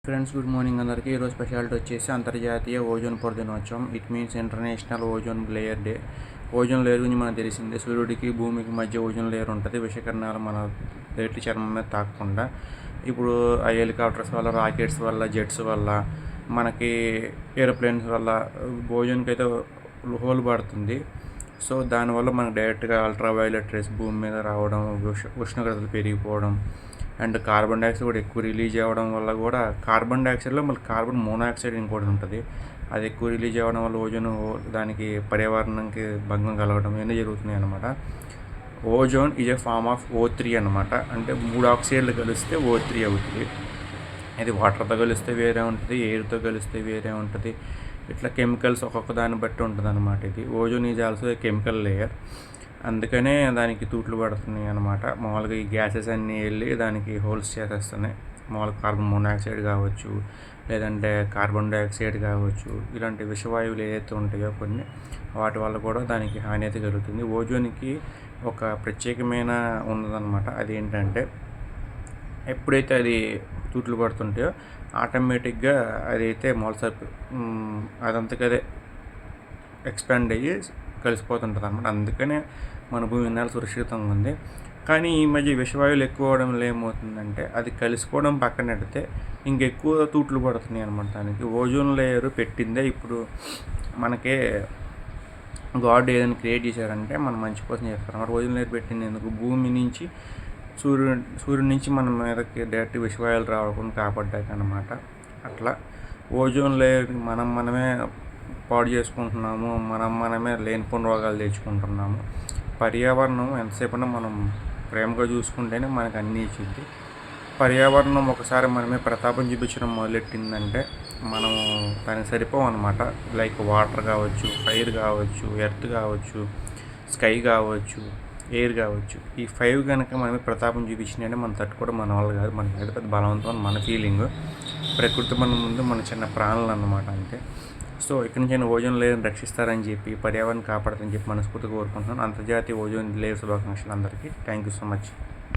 Friends, good morning అందరికీ. ఈరోజు speciality వచ్చేసి అంతర్జాతీయ ఓజోన్ పొర దినోత్సవం. It means international ozone layer day. Ozone layer గురించి మనకు తెలిసిందే. సూర్యుడికి భూమికి మధ్య ఓజోన్ లేయర్ ఉంటుంది. విషకిరణాలు మన డైరెక్ట్ చర్మం మీద తాకకుండా. ఇప్పుడు ఆ హెలికాప్టర్స్ వల్ల, రాకెట్స్ వల్ల, జెట్స్ వల్ల, మనకి ఏరోప్లేన్స్ వల్ల ఓజోన్కి అయితే హోల్ పడుతుంది. సో దానివల్ల మనకు డైరెక్ట్గా అల్ట్రావైలెట్ రేస్ భూమి మీద రావడం, ఉష్ణోగ్రతలు పెరిగిపోవడం, అండ్ కార్బన్ డైఆక్సైడ్ కూడా ఎక్కువ రిలీజ్ అవ్వడం వల్ల కూడా కార్బన్ డైఆక్సైడ్లో మళ్ళీ కార్బన్ మోనాక్సైడ్ ఇంకోటి ఉంటుంది. అది ఎక్కువ రిలీజ్ అవ్వడం వల్ల ఓజోన్ దానికి పర్యావరణానికి భంగం కలగడం ఇవన్నీ జరుగుతున్నాయి అన్నమాట. Ozone is a form of O3 అనమాట. అంటే 3 ఆక్సైడ్లు కలిస్తే O3 అవుతుంది. ఇది వాటర్తో కలిస్తే వేరే ఉంటుంది, ఎయిర్తో కలిస్తే వేరే ఉంటుంది. ఇట్లా కెమికల్స్ ఒక్కొక్క దాన్ని బట్టి ఉంటుంది అనమాట. ఇది ozone is also a chemical layer. అందుకనే దానికి తూట్లు పడుతున్నాయి అనమాట. మామూలుగా ఈ గ్యాసెస్ అన్నీ వెళ్ళి దానికి హోల్స్ చేసేస్తున్నాయి. మామూలుగా కార్బన్ మోనాక్సైడ్ కావచ్చు, లేదంటే కార్బన్ డైఆక్సైడ్ కావచ్చు, ఇలాంటి విషవాయువులు ఏదైతే ఉంటాయో కొన్ని, వాటి వల్ల కూడా దానికి హాని అయితే కలుగుతుంది. ఓజోన్కి ఒక ప్రత్యేకమైన ఉన్నదన్నమాట. అదేంటంటే ఎప్పుడైతే అది తూట్లు పడుతుంటాయో ఆటోమేటిక్గా అదైతే అదంతకదే ఎక్స్పాండ్ అయ్యి కలిసిపోతుంటుంది అనమాట. అందుకనే మన భూమి ఇన్నాళ్ళు సురక్షితంగా ఉంది. కానీ ఈ మధ్య విషవాయువులు ఎక్కువ అవడం వల్ల ఏమవుతుందంటే అది కలిసిపోవడం పక్కన పెడితే ఇంకెక్కువ తూట్లు పడుతున్నాయి అనమాట. దానికి ఓజోన్ లేయర్ పెట్టిందే ఇప్పుడు మనకే గాడ్ ఏదైనా క్రియేట్ చేశారంటే మన మంచి కోసం చేస్తారు అన్నమాట. ఓజోన్ లేయర్ పెట్టింది ఎందుకు? భూమి నుంచి సూర్యుడి నుంచి మన మీదకి డైరెక్ట్ విషవాయువులు రావకుండా కాపాడ్డాక అనమాట. అట్లా ఓజోన్ లేయర్ మనమే పాడు చేసుకుంటున్నాము, మనమే లేనిపోని రోగాలు తెచ్చుకుంటున్నాము. పర్యావరణం ఎంతసేపైనా మనం ప్రేమగా చూసుకుంటేనే మనకు అన్నీ ఇచ్చింది. పర్యావరణం ఒకసారి మనమే ప్రతాపం చూపించడం మొదలెట్టిందంటే మనం దానికి సరిపోం అనమాట. లైక్ వాటర్ కావచ్చు, ఫైర్ కావచ్చు, ఎర్త్ కావచ్చు, స్కై కావచ్చు, ఎయిర్ కావచ్చు. ఈ 5 కనుక మనమే ప్రతాపం చూపించినంటే మనం తట్టుకోవడం మన వల్ల కాదు. మనకి అయితే పెద్ద బలవంతం మన ఫీలింగ్. ప్రకృతి మన ముందు మన చిన్న ప్రాణులు అన్నమాట అంతే. సో ఇక్కడి నుంచి నేను ఓజోన్ లేయర్ని రక్షిస్తారని చెప్పి, పర్యావరణం కాపాడతారని చెప్పి మనస్ఫూర్తిగా కోరుకుంటున్నాను. అంతర్జాతీయ ఓజోన్ లేయర్ శుభాకాంక్షలు అందరికీ. Thank you so much.